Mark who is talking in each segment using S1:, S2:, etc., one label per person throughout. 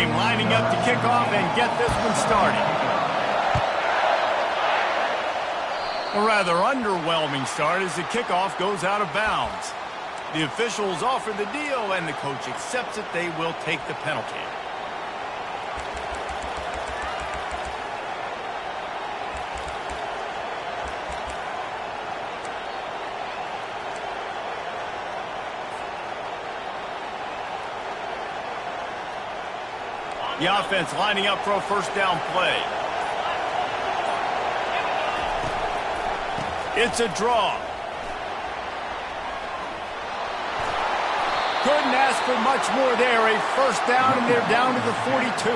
S1: Dame lining up to kick off and get this one started. A rather underwhelming start as the kickoff goes out of bounds. The officials offer the deal, and the coach accepts it. They will take the penalty. The offense lining up for a first down play. It's a draw. Couldn't ask for much more there. A first down, and they're down to the 42.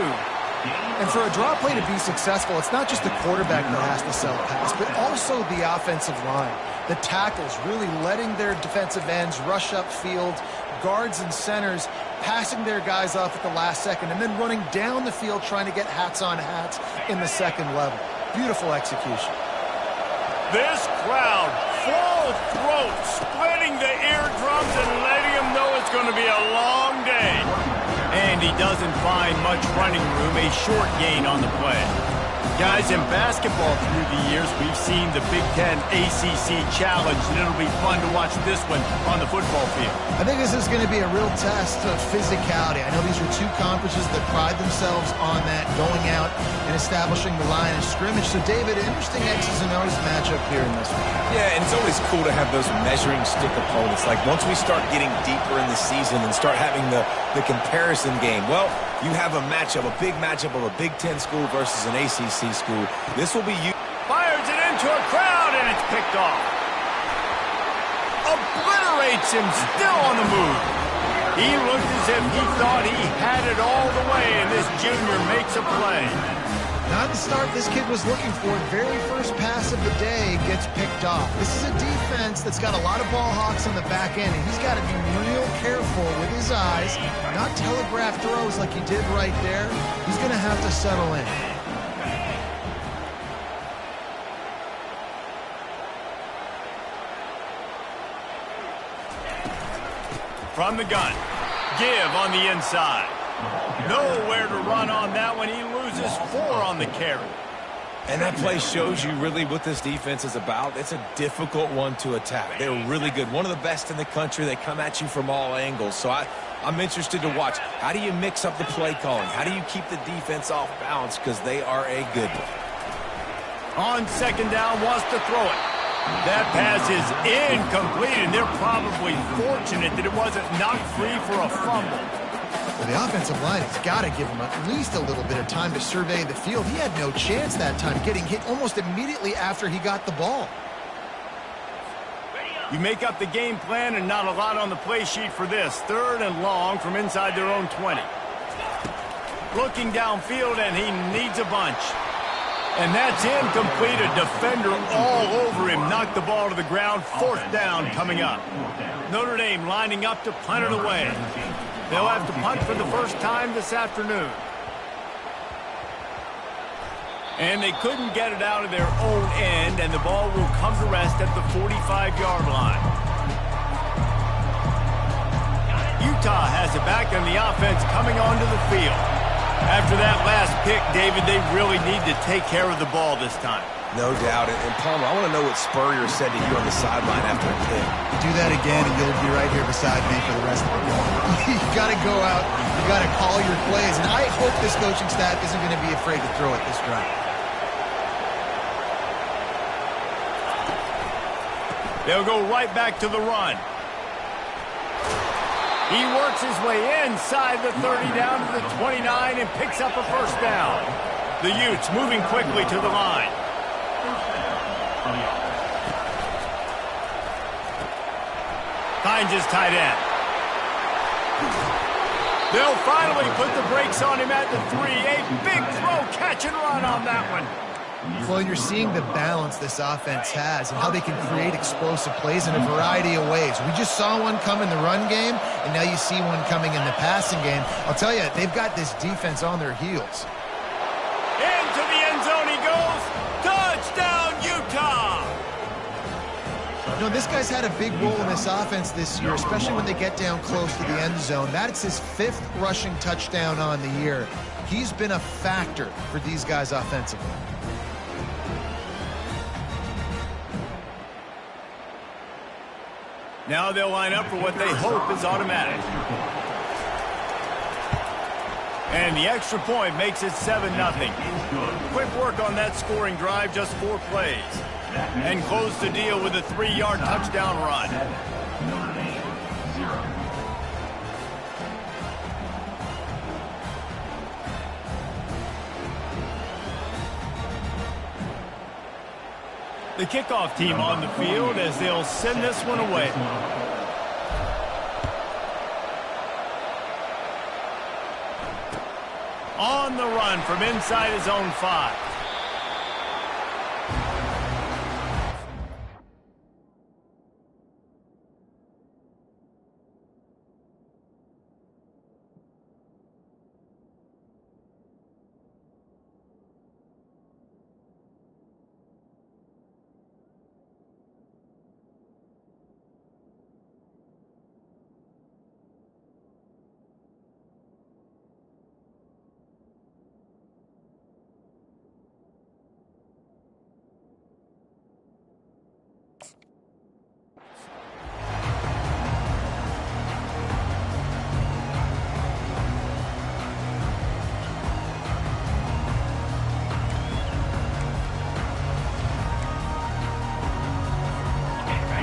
S2: And for a draw play to be successful, it's not just the quarterback that has to sell a pass, but also the offensive line. The tackles really letting their defensive ends rush upfield, guards and centers passing their guys off at the last second, and then running down the field trying to get hats on hats in the second level. Beautiful execution.
S1: This crowd, full throat, splitting the eardrums and letting them know it's going to be a long day. And he doesn't find much running room, a short gain on the play. Guys, in basketball through the years, we've seen the Big Ten ACC Challenge, and it'll be fun to watch this one on the football field.
S2: I think this is going to be a real test of physicality. I know these are two conferences that pride themselves on that, going out and establishing the line of scrimmage. So, David, interesting X's and O's matchup here in this one.
S3: Yeah, and it's always cool to have those measuring stick opponents. Like, once we start getting deeper in the season and start having the comparison game, well, you have a matchup, a big matchup of a Big Ten school versus an ACC school. This will be you.
S1: Fires it into a crowd, and it's picked off. Obliterates him, still on the move. He looked as if he thought he had it all the way, and this junior makes a play.
S2: Not the start this kid was looking for. Very first pass of the day gets picked off. This is a defense that's got a lot of ball hawks on the back end, and he's got to be real careful with his eyes, not telegraph throws like he did right there. He's going to have to settle in.
S1: From the gun, give on the inside. Nowhere to run on that one. He loses 4 on the carry.
S3: And that play shows you really what this defense is about. It's a difficult one to attack. They're really good. One of the best in the country. They come at you from all angles. So I'm interested to watch. How do you mix up the play calling? How do you keep the defense off balance? Because they are a good one.
S1: On second down, wants to throw it. That pass is incomplete, and they're probably fortunate that it wasn't knocked free for a fumble.
S2: Well, the offensive line has got to give him at least a little bit of time to survey the field. He had no chance that time, getting hit almost immediately after he got the ball.
S1: You make up the game plan, and not a lot on the play sheet for this. 3rd and long from inside their own 20. Looking downfield, and he needs a bunch. And that's incomplete. A defender all over him. Knocked the ball to the ground. 4th down coming up. Notre Dame lining up to punt it away. They'll have to punt for the first time this afternoon. And they couldn't get it out of their own end, and the ball will come to rest at the 45-yard line. Utah has it back, and the offense coming onto the field. After that last pick, David, they really need to take care of the ball this time.
S3: No doubt. And Palmer, I want to know what Spurrier said to you on the sideline after the pick.
S2: Do that again, and you'll be right here beside me for the rest of the game. You got to go out. You got to call your plays. And I hope this coaching staff isn't going to be afraid to throw it this drive.
S1: They'll go right back to the run. He works his way inside the 30 down to the 29 and picks up a first down. The Utes moving quickly to the line. Finds his tight end. They'll finally put the brakes on him at the 3. A big throw, catch and run on that one.
S2: Well, you're seeing the balance this offense has and how they can create explosive plays in a variety of ways. We just saw one come in the run game, and now you see one coming in the passing game. I'll tell you, they've got this defense on their heels.
S1: Into the end zone he goes. Touchdown, Utah!
S2: No, this guy's had a big role in this offense this year, especially when they get down close to the end zone. That's his 5th rushing touchdown on the year. He's been a factor for these guys offensively.
S1: Now they'll line up for what they hope is automatic. And the extra point makes it 7-0. Quick work on that scoring drive, just 4 plays. And close the deal with a 3-yard touchdown run. The kickoff team on the field as they'll send this one away. On the run from inside his own 5.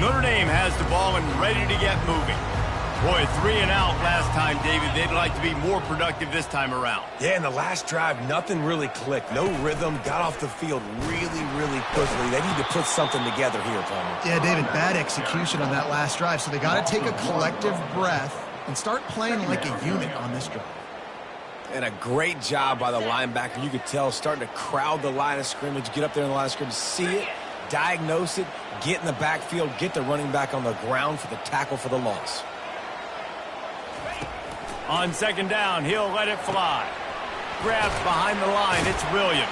S1: Notre Dame has the ball and ready to get moving. Boy, 3 and out last time, David. They'd like to be more productive this time around.
S3: Yeah, in the last drive, nothing really clicked. No rhythm, got off the field really quickly. They need to put something together here, Palmer.
S2: Yeah, David, bad execution on that last drive, so they got to take a collective breath and start playing like a unit on this drive.
S3: And a great job by the linebacker. You could tell starting to crowd the line of scrimmage, get up there in the line of scrimmage, see it, diagnose it, get in the backfield, get the running back on the ground for the tackle for the loss.
S1: On 2nd down, he'll let it fly. Grabs behind the line, it's Williams.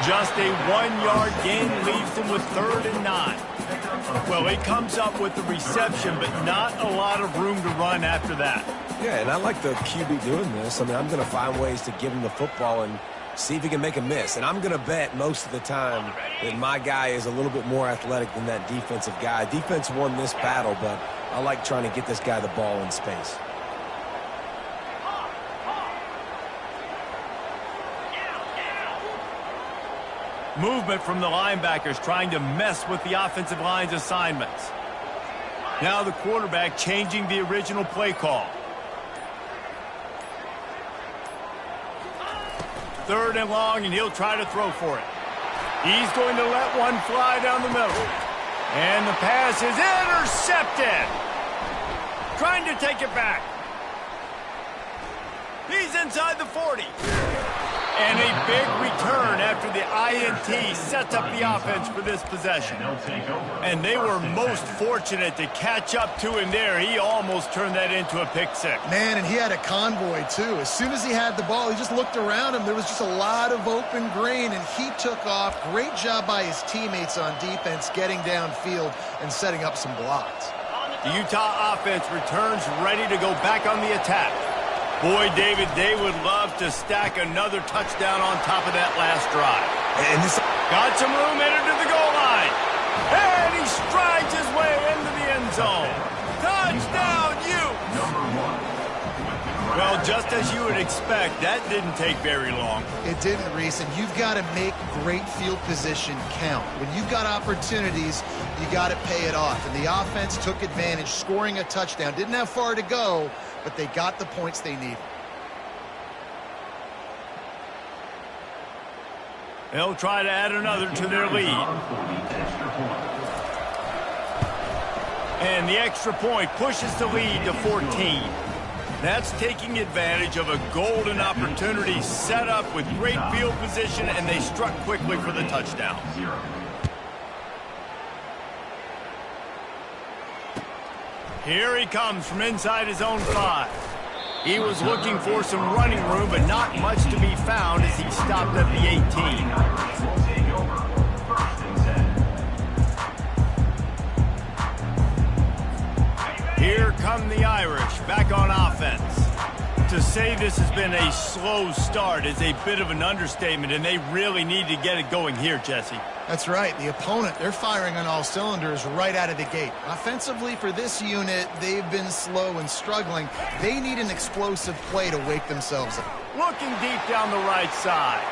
S1: Just a 1-yard gain leaves him with 3rd and 9. Well, he comes up with the reception, but not a lot of room to run after that.
S3: Yeah, and I like the QB doing this. I mean, I'm going to find ways to give him the football and see if he can make a miss. And I'm going to bet most of the time that my guy is a little bit more athletic than that defensive guy. Defense won this battle, but I like trying to get this guy the ball in space.
S1: Movement from the linebackers trying to mess with the offensive line's assignments. Now the quarterback changing the original play call. 3rd and long, and he'll try to throw for it. He's going to let one fly down the middle. And the pass is intercepted. Trying to take it back. He's inside the 40. And a big return after the INT sets up the offense for this possession. And they were most fortunate to catch up to him there. He almost turned that into a pick 6.
S2: Man, and he had a convoy, too. As soon as he had the ball, he just looked around him. There was just a lot of open green, and he took off. Great job by his teammates on defense getting downfield and setting up some blocks.
S1: The Utah offense returns ready to go back on the attack. Boy, David, they would love to stack another touchdown on top of that last drive.
S3: And this
S1: got some room headed to the goal line. And he strides his way into the end zone. Touchdown, Utes! Well, just as you would expect, that didn't take very long.
S2: It didn't, Reese, and you've got to make great field position count. When you've got opportunities, you got to pay it off. And the offense took advantage, scoring a touchdown. Didn't have far to go, but they got the points they needed.
S1: They'll try to add another to their lead. And the extra point pushes the lead to 14. That's taking advantage of a golden opportunity set up with great field position, and they struck quickly for the touchdown. Here he comes from inside his own 5. He was looking for some running room, but not much to be found as he stopped at the 18. on offense. To say this has been a slow start is a bit of an understatement, and they really need to get it going here, Jesse.
S2: That's right. The opponent, they're firing on all cylinders right out of the gate. Offensively, for this unit, they've been slow and struggling. They need an explosive play to wake themselves up.
S1: Looking deep down the right side.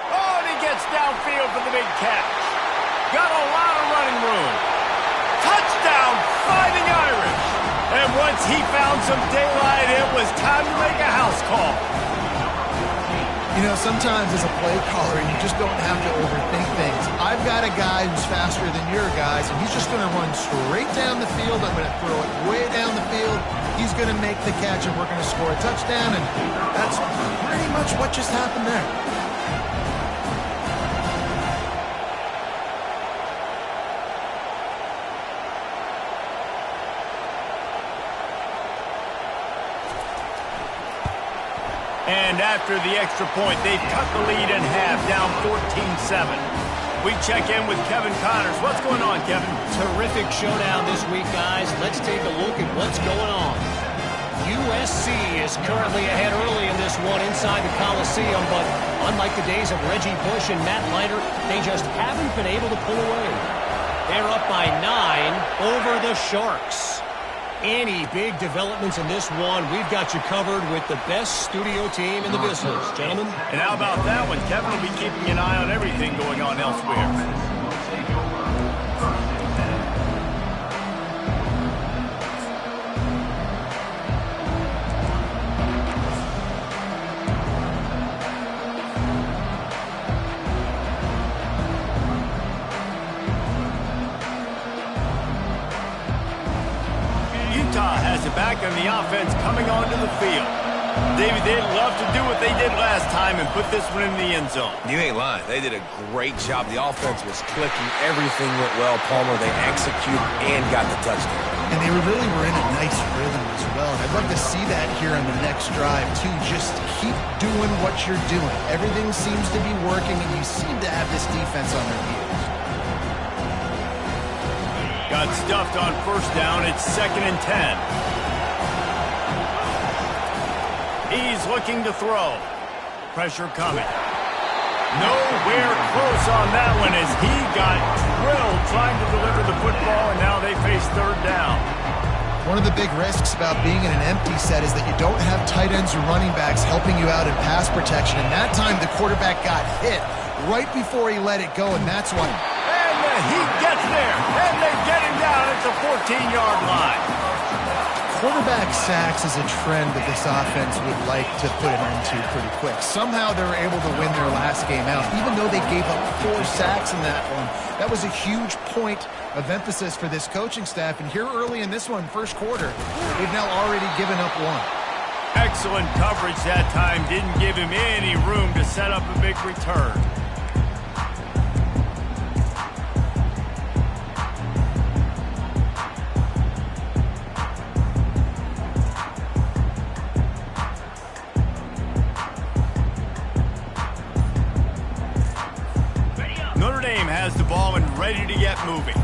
S1: Oh, and he gets downfield for the big catch. Got a lot of running room. Touchdown, Fighting Irish. And once he found some daylight, it was time to make a house call.
S2: You know, sometimes as a play caller, you just don't have to overthink things. I've got a guy who's faster than your guys, and he's just going to run straight down the field. I'm going to throw it way down the field. He's going to make the catch, and we're going to score a touchdown, and that's pretty much what just happened there.
S1: And after the extra point, they've cut the lead in half, down 14-7. We check in with Kevin Connors. What's going on, Kevin?
S4: Terrific showdown this week, guys. Let's take a look at what's going on. USC is currently ahead early in this one inside the Coliseum, but unlike the days of Reggie Bush and Matt Leiter, they just haven't been able to pull away. They're up by 9 over the Sharks. Any big developments in this one, we've got you covered with the best studio team in the business, gentlemen.
S1: And how about that one? Kevin will be keeping an eye on everything going on elsewhere. Has it back and the offense coming onto the field. David, they'd love to do what they did last time and put this one in the end zone.
S3: You ain't lying. They did a great job. The offense was clicking. Everything went well. Palmer, they executed and got the touchdown.
S2: And they really were in a nice rhythm as well. And I'd love to see that here on the next drive, too. Just keep doing what you're doing. Everything seems to be working, and you seem to have this defense on their heels.
S1: Got stuffed on first down. It's 2nd and 10. He's looking to throw. Pressure coming. Nowhere close on that one as he got drilled trying to deliver the football, and now they face 3rd down.
S2: One of the big risks about being in an empty set is that you don't have tight ends or running backs helping you out in pass protection. And that time the quarterback got hit right before he let it go, and that's why.
S1: He gets there, and they get him down at the 14-yard line.
S2: Quarterback sacks is a trend that this offense would like to put an end to pretty quick. Somehow they were able to win their last game out, even though they gave up 4 sacks in that one. That was a huge point of emphasis for this coaching staff, and here early in this one, first quarter, they've now already given up 1.
S1: Excellent coverage that time. Didn't give him any room to set up a big return. Has the ball and ready to get moving.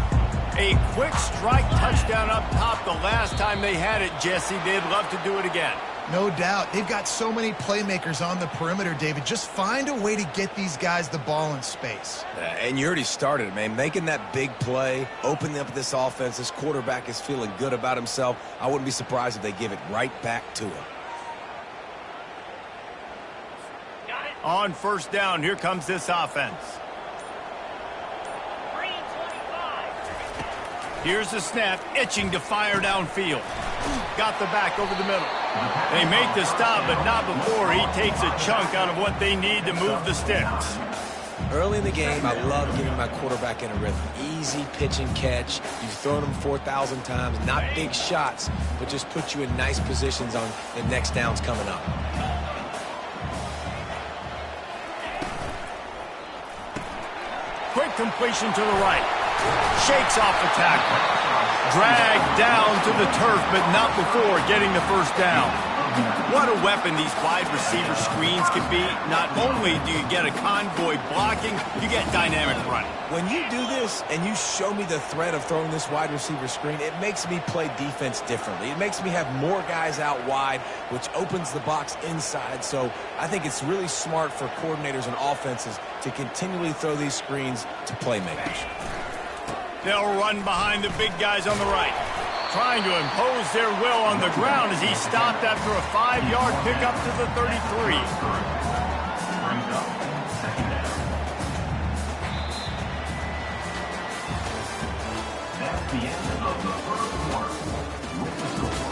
S1: A quick strike touchdown up top the last time they had it, Jesse. They'd love to do it again.
S2: No doubt. They've got so many playmakers on the perimeter, David. Just find a way to get these guys the ball in space.
S3: And you already started, man. Making that big play, opening up this offense. This quarterback is feeling good about himself. I wouldn't be surprised if they give it right back to him.
S1: On first down, here comes this offense. Here's the snap, itching to fire downfield. Got the back over the middle. They make the stop, but not before he takes a chunk out of what they need to move the sticks.
S3: Early in the game, I love getting my quarterback in a rhythm. Easy pitch and catch. You've thrown them 4,000 times. Not big shots, but just put you in nice positions on the next downs coming up.
S1: Quick completion to the right. Shakes off the tackle. Dragged down to the turf, but not before getting the first down. What a weapon these wide receiver screens can be. Not only do you get a convoy blocking, you get dynamic running.
S3: When you do this and you show me the threat of throwing this wide receiver screen, it makes me play defense differently. It makes me have more guys out wide, which opens the box inside. So I think it's really smart for coordinators and offenses to continually throw these screens to playmakers.
S1: They'll run behind the big guys on the right, trying to impose their will on the ground as he stopped after a 5-yard pickup to the 33.
S5: That's the end of the first quarter. With the score,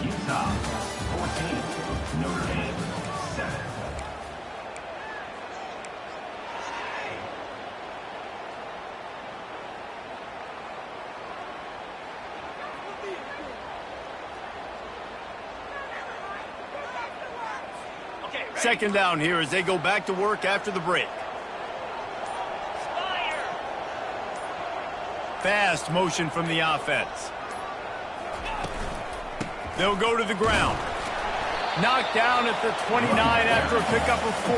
S5: Utah 14, Notre Dame 7.
S1: Second down here as they go back to work after the break. Fast motion from the offense. They'll go to the ground. Knocked down at the 29 after a pickup of 4.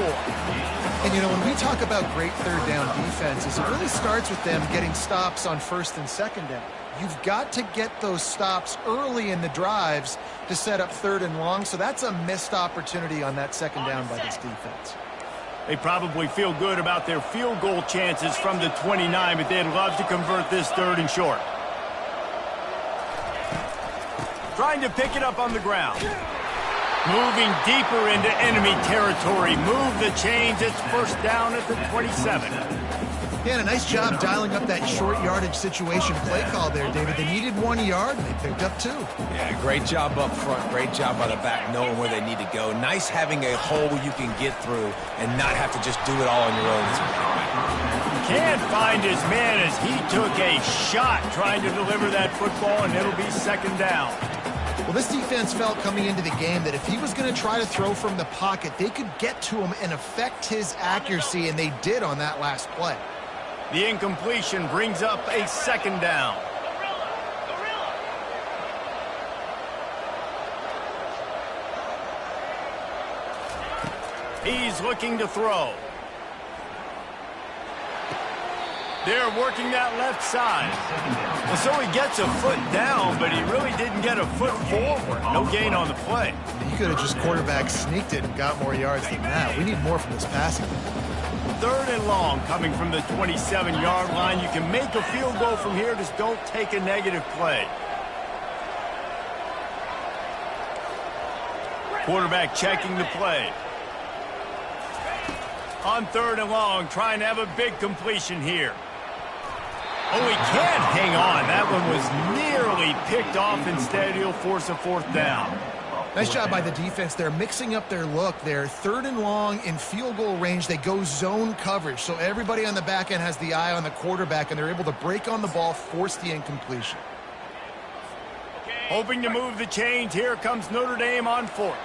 S2: And, you know, when we talk about great third down defenses, it really starts with them getting stops on first and second down. You've got to get those stops early in the drives to set up third and long, so that's a missed opportunity on that second down by this defense.
S1: They probably feel good about their field goal chances from the 29, but they'd love to convert this third and short. Trying to pick it up on the ground. Moving deeper into enemy territory. Move the chains. It's first down at the 27.
S2: Yeah, and a nice job dialing up that short yardage situation play call there, David. They needed 1 yard, and they picked up 2.
S3: Yeah, great job up front. Great job by the back knowing where they need to go. Nice having a hole you can get through and not have to just do it all on your own.
S1: Can't find his man as he took a shot trying to deliver that football, and it'll be second down.
S2: Well, this defense felt coming into the game that if he was going to try to throw from the pocket, they could get to him and affect his accuracy, and they did on that last play.
S1: The incompletion brings up a second down. He's looking to throw. They're working that left side. And so he gets a foot down, but he really didn't get a foot forward. No gain on the play.
S2: He could have just quarterback sneaked it and got more yards than that. We need more from this passing.
S1: Third and long coming from the 27-yard line. You can make a field goal from here, just don't take a negative play. Quarterback checking the play. On third and long, trying to have a big completion here. Oh, he can't hang on. That one was nearly picked off. Instead, he'll force a fourth down.
S2: Nice job by the defense. They're mixing up their look. They're third and long in field goal range. They go zone coverage, so everybody on the back end has the eye on the quarterback, and they're able to break on the ball, force the incompletion.
S1: Hoping to move the chains. Here comes Notre Dame on fourth.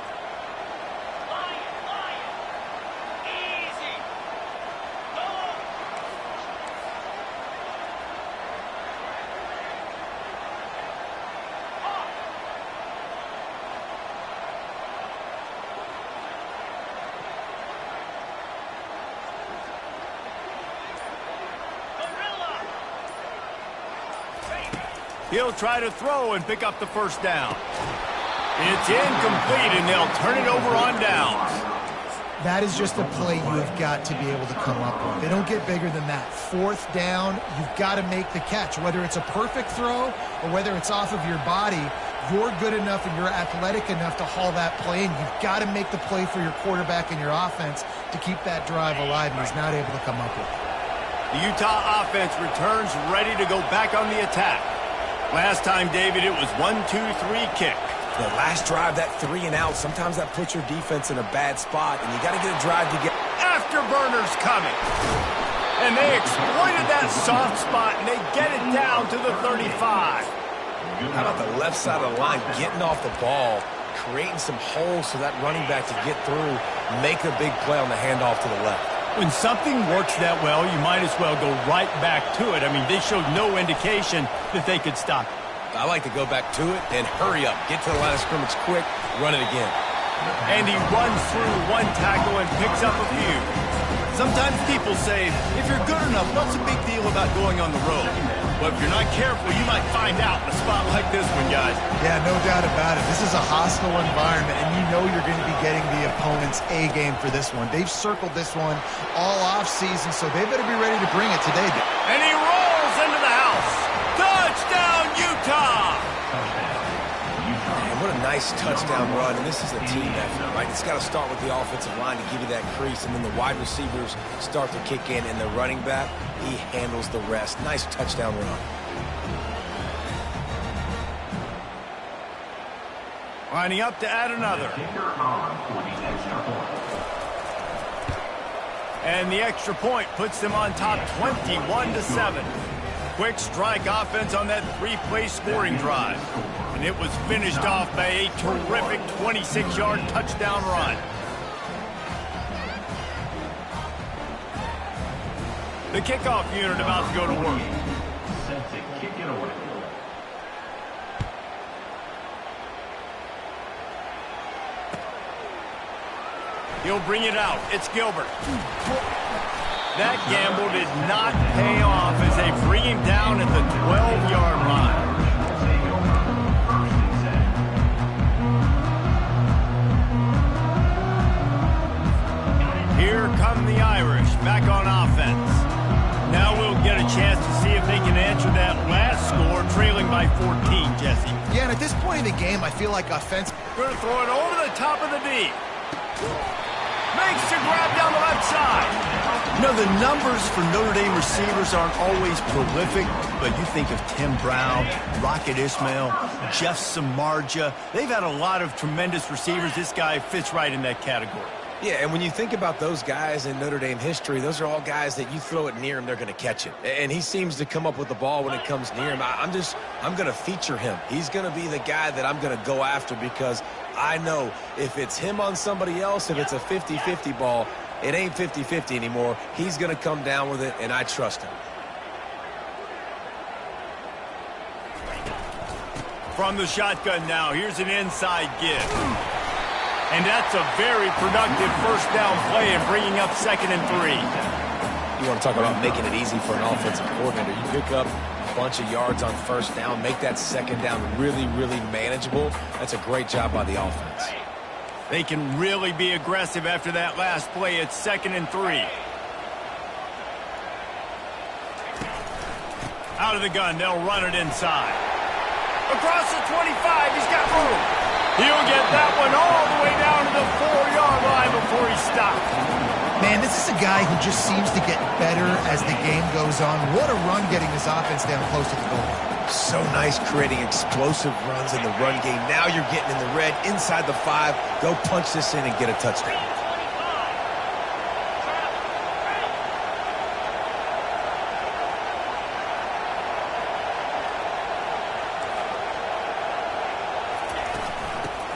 S1: He'll try to throw and pick up the first down. It's incomplete, and they'll turn it over on downs.
S2: That is just a play you have got to be able to come up with. They don't get bigger than that. Fourth down, you've got to make the catch. Whether it's a perfect throw or whether it's off of your body, you're good enough and you're athletic enough to haul that play, and you've got to make the play for your quarterback and your offense to keep that drive alive, and he's not able to come up with it.
S1: The Utah offense returns ready to go back on the attack. Last time, David, it was 1-2-3 kick.
S3: The last drive, that 3 and out, sometimes that puts your defense in a bad spot, and you got to get a drive to get...
S1: Afterburners coming. And they exploited that soft spot, and they get it down to the 35.
S3: How about the left side of the line getting off the ball, creating some holes so that running back to get through, make a big play on the handoff to the left.
S1: When something works that well, you might as well go right back to it. I mean, they showed no indication that they could stop it.
S3: I like to go back to it and hurry up. Get to the line of scrimmage quick, run it again.
S1: And he runs through one tackle and picks up a few. Sometimes people say, if you're good enough, what's the big deal about going on the road? But if you're not careful, you might find out in a spot like this one, guys.
S2: Yeah, no doubt about it. This is a hostile environment, and you know you're going to be getting the opponent's A game for this one. They've circled this one all offseason, so they better be ready to bring it today.
S1: And he rolls into the house. Touchdown, Utah!
S3: Man, what a nice touchdown run, and this is a team effort, right? It's got to start with the offensive line to give you that crease, and then the wide receivers start to kick in, and the running back, he handles the rest. Nice touchdown run.
S1: Lining up to add another. And the extra point puts them on top 21-7. Quick strike offense on that three-play scoring drive. And it was finished off by a terrific 26-yard touchdown run. The kickoff unit about to go to work.
S5: Set to kick it away.
S1: He'll bring it out. It's Gilbert. That gamble did not pay off as they bring him down at the 12-yard line. Here come the Irish back on offense. Now we'll get a chance to see if they can answer that last score, trailing by 14, Jesse.
S2: Yeah, and at this point in the game, I feel like offense.
S1: Going to throw it over the top of the D. Makes the grab down the left side. You know, the numbers for Notre Dame receivers aren't always prolific, but you think of Tim Brown, Rocket Ismail, Jeff Samardzija. They've had a lot of tremendous receivers. This guy fits right in that category.
S3: Yeah, and when you think about those guys in Notre Dame history, those are all guys that you throw it near him, they're going to catch it. And he seems to come up with the ball when it comes near him. I'm going to feature him. He's going to be the guy that I'm going to go after because I know if it's him on somebody else, if it's a 50-50 ball, it ain't 50-50 anymore. He's going to come down with it, and I trust him.
S1: From the shotgun now, here's an inside give. And that's a very productive first down play and bringing up 2nd and 3.
S3: You want to talk about making it easy for an offensive coordinator. You pick up a bunch of yards on first down, make that second down really, really manageable. That's a great job by the offense.
S1: They can really be aggressive after that last play. It's 2nd and 3. Out of the gun, they'll run it inside. Across the 25, he's got room. He'll get that one all the way down to the 4-yard line before he stops.
S2: Man, this is a guy who just seems to get better as the game goes on. What a run getting this offense down close to the goal line.
S3: So nice creating explosive runs in the run game. Now you're getting in the red inside the 5. Go punch this in and get a touchdown.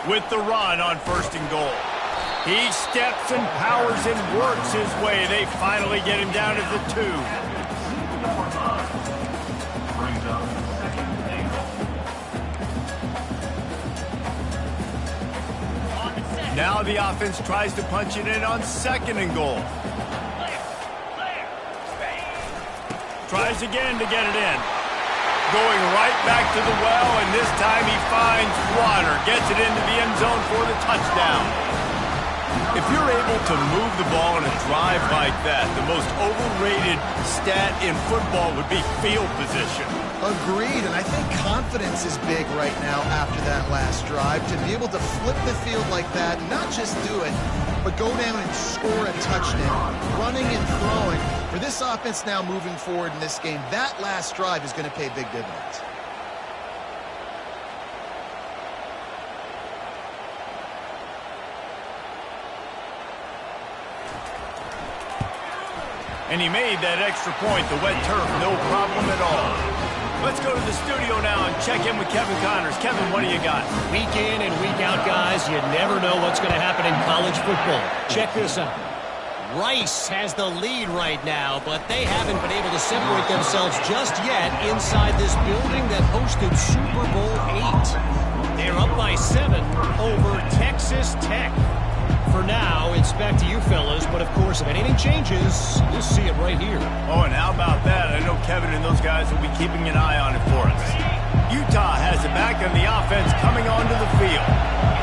S1: With the run on 1st and goal. He steps and powers and works his way. They finally get him down to the 2.
S5: Brings up 2nd and goal.
S1: Now the offense tries to punch it in on 2nd and goal. Tries again to get it in. Going right back to the well, and this time he finds water. Gets it into the end zone for the touchdown. If you're able to move the ball in a drive like that, the most overrated stat in football would be field position.
S2: Agreed, and I think confidence is big right now after that last drive. To be able to flip the field like that, not just do it, but go down and score a touchdown, running and throwing. For this offense now moving forward in this game, that last drive is going to pay big dividends.
S1: And he made that extra point, the wet turf, no problem at all. Let's go to the studio now and check in with Kevin Connors. Kevin, what do you got?
S4: Week in and week out, guys, you never know what's going to happen in college football. Check this out. Rice has the lead right now, but they haven't been able to separate themselves just yet inside this building that hosted Super Bowl VIII. They're up by 7 over Texas Tech. For now, it's back to you fellas, but of course, if anything changes, you'll see it right here.
S1: Oh, and how about that? I know Kevin and those guys will be keeping an eye on it for us. Utah has it back on the offense coming onto the field.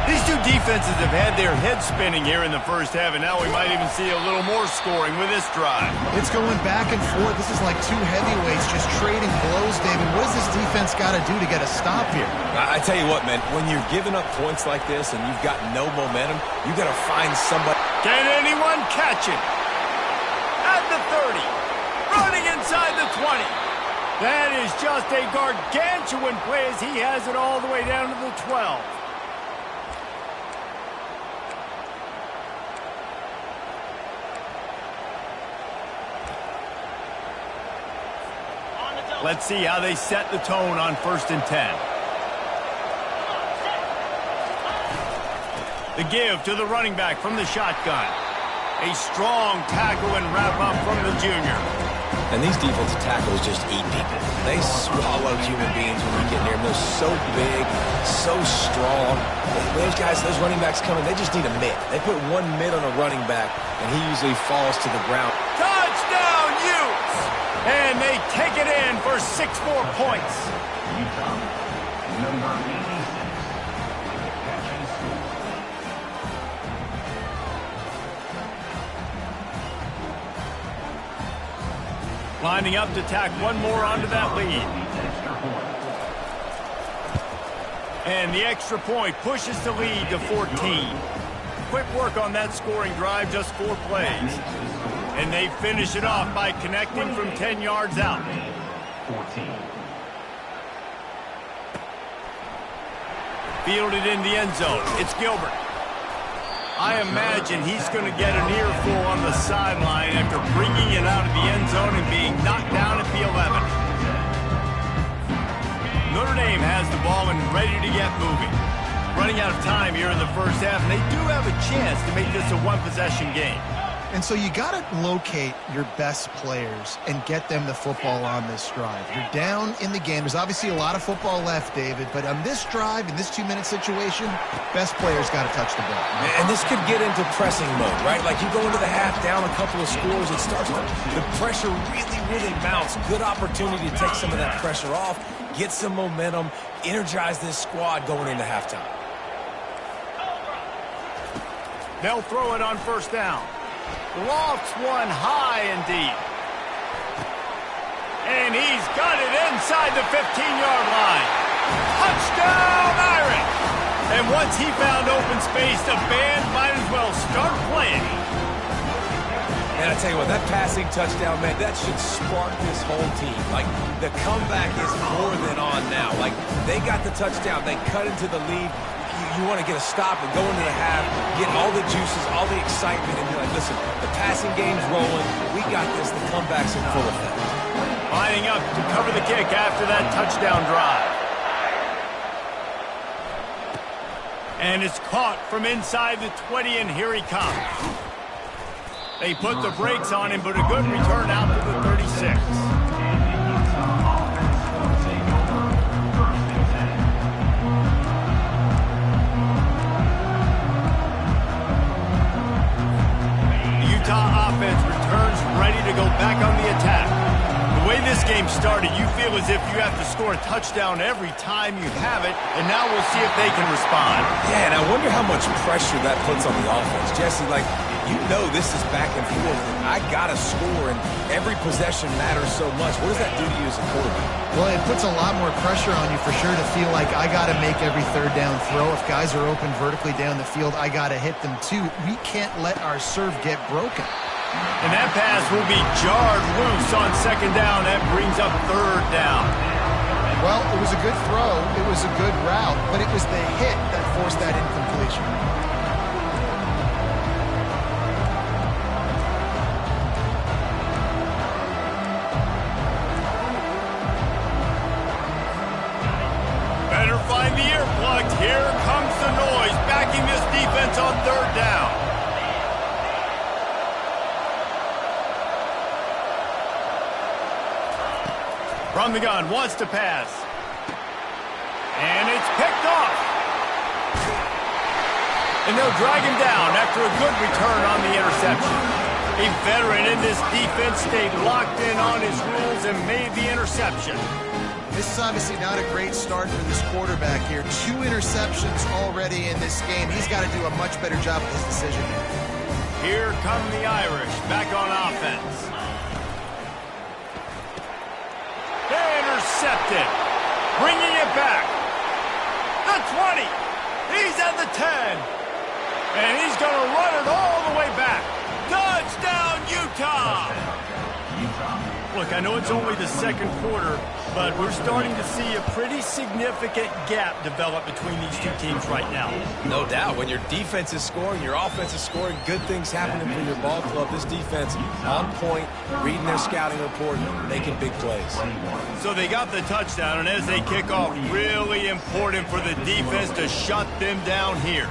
S1: These two defenses have had their heads spinning here in the first half, and now we might even see a little more scoring with this drive.
S2: It's going back and forth. This is like two heavyweights just trading blows, David. What does this defense got to do to get a stop here?
S3: I tell you what, man, when you're giving up points like this and you've got no momentum, you got to find somebody.
S1: Can anyone catch it? At the 30. Running inside the 20. That is just a gargantuan play as he has it all the way down to the 12. Let's see how they set the tone on 1st and 10. The give to the running back from the shotgun. A strong tackle and wrap up from the junior.
S3: And these defensive tackles just eat people. They swallow human beings when you get near them. They're so big, so strong. Those guys, those running backs coming, they just need a mid. They put one mid on a running back, and he usually falls to the ground.
S1: Touchdown, Utes! And they take it in for 6 more points.
S5: Utah, number 86. Catch and score.
S1: Lining up to tack one more onto that lead. And the extra point pushes the lead to 14. Quick work on that scoring drive, just 4 plays. And they finish it off by connecting from 10 yards out.
S5: 14.
S1: Fielded in the end zone. It's Gilbert. I imagine he's going to get an earful on the sideline after bringing it out of the end zone and being knocked down at the 11. Notre Dame has the ball and ready to get moving. Running out of time here in the first half, and they do have a chance to make this a one-possession game.
S2: And so you got to locate your best players and get them the football on this drive. You're down in the game. There's obviously a lot of football left, David, but on this drive, in this 2-minute situation, best players got to touch the ball.
S3: And this could get into pressing mode, right? Like you go into the half down a couple of scores, it starts to, the pressure really mounts. Good opportunity to take some of that pressure off, get some momentum, energize this squad going into halftime.
S1: They'll throw it on 1st down. Lofts one high and deep. And he's got it inside the 15-yard line. Touchdown, Irish! And once he found open space, the band might as well start playing.
S3: And I tell you what, that passing touchdown, man, that should spark this whole team. Like, the comeback is more than on now. Like, they got the touchdown. They cut into the lead. You want to get a stop and go into the half, get all the juices, all the excitement, and be like, listen, the passing game's rolling. We got this. The comeback's in full effect.
S1: Lining up to cover the kick after that touchdown drive. And it's caught from inside the 20, and here he comes. They put the brakes on him, but a good return out to the 36. Utah offense returns ready to go back on the attack. The way this game started, you feel as if you have to score a touchdown every time you have it, and now we'll see if they can respond.
S3: Yeah, and I wonder how much pressure that puts on the offense. Jesse, like, you know this is back and forth. I got to score, and every possession matters so much. What does that do to you as a quarterback?
S2: Well, it puts a lot more pressure on you for sure to feel like I got to make every 3rd down throw. If guys are open vertically down the field, I got to hit them too. We can't let our serve get broken.
S1: And that pass will be jarred loose on 2nd down. That brings up 3rd down.
S2: Well, it was a good throw. It was a good route, but it was the hit that forced that incompletion.
S1: Better find the earplugs. Here comes the noise, backing this defense on 3rd down. From the gun, wants to pass. And it's picked off. And they'll drag him down after a good return on the interception. A veteran in this defense stayed locked in on his rules and made the interception.
S2: This is obviously not a great start for this quarterback here. 2 interceptions already in this game. He's got to do a much better job with his decision.
S1: Here come the Irish back on offense. They intercepted. Bringing it back. The 20. He's at the 10. And he's going to run it all the way back. Touchdown, Utah! Look, I know it's only the second quarter, but we're starting to see a pretty significant gap develop between these two teams right now.
S3: No doubt. When your defense is scoring, your offense is scoring, good things happening for your ball club. This defense on point, reading their scouting report, making big plays.
S1: So they got the touchdown, and as they kick off, really important for the defense to shut them down here.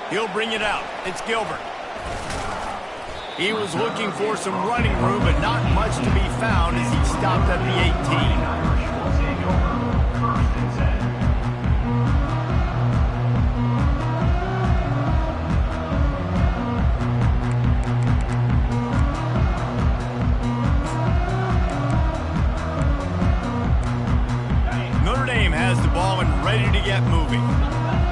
S1: He'll bring it out. It's Gilbert. He was looking for some running room, but not much to be found as he stopped at the 18. Notre Dame has the ball and ready to get moving.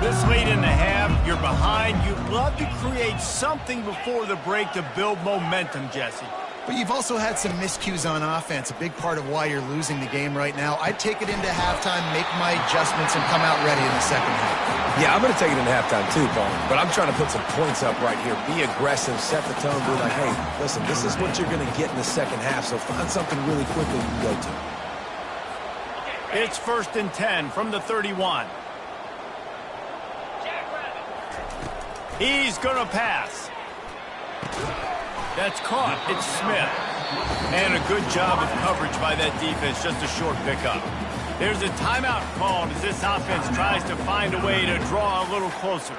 S1: This late in the half, you're behind. You'd love to create something before the break to build momentum, Jesse.
S2: But you've also had some miscues on offense, a big part of why you're losing the game right now. I'd take it into halftime, make my adjustments, and come out ready in the second half.
S3: Yeah, I'm going to take it into halftime too, Paul. But I'm trying to put some points up right here. Be aggressive, set the tone, be like, hey, listen, this is what you're going to get in the second half, so find something really quickly you can go to.
S1: It's 1st and 10 from the 31. He's going to pass. That's caught. It's Smith. And a good job of coverage by that defense. Just a short pickup. There's a timeout called as this offense tries to find a way to draw a little closer.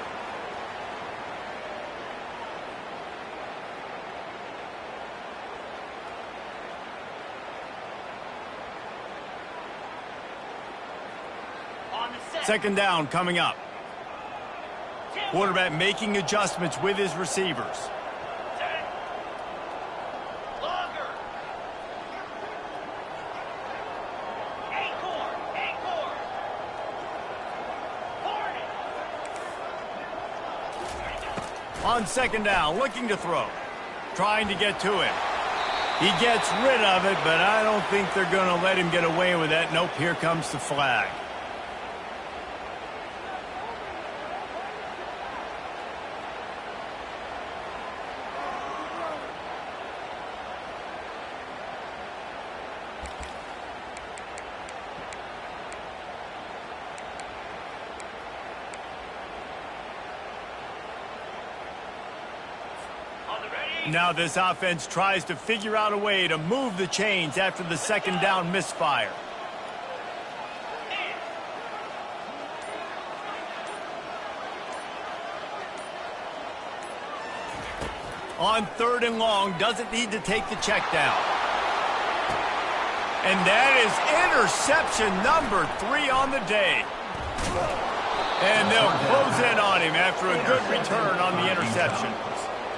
S1: Second down coming up. Quarterback making adjustments with his receivers. On second down, looking to throw. Trying to get to it. He gets rid of it, but I don't think they're going to let him get away with that. Nope, here comes the flag. Now this offense tries to figure out a way to move the chains after the second down misfire. On 3rd and long, doesn't need to take the check down. And that is interception number 3 on the day. And they'll close in on him after a good return on the interception.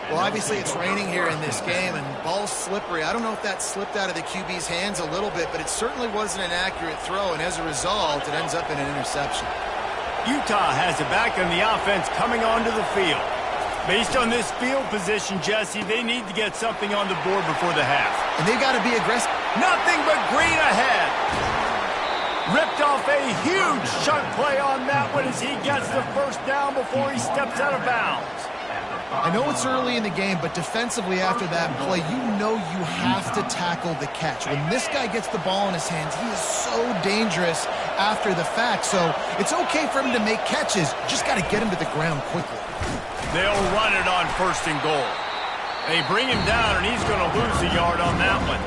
S2: Well, obviously it's raining here in this game, and ball's slippery. I don't know if that slipped out of the QB's hands a little bit, but it certainly wasn't an accurate throw, and as a result, it ends up in an interception.
S1: Utah has it back on the offense coming onto the field. Based on this field position, Jesse, they need to get something on the board before the half.
S2: And they've got to be aggressive.
S1: Nothing but green ahead. Ripped off a huge chunk play on that one as he gets the first down before he steps out of bounds.
S2: I know it's early in the game, but defensively after that play, you know you have to tackle the catch. When this guy gets the ball in his hands, he is so dangerous after the fact. So it's okay for him to make catches. Just got to get him to the ground quickly.
S1: They'll run it on 1st and goal. They bring him down, and he's going to lose a yard on that one.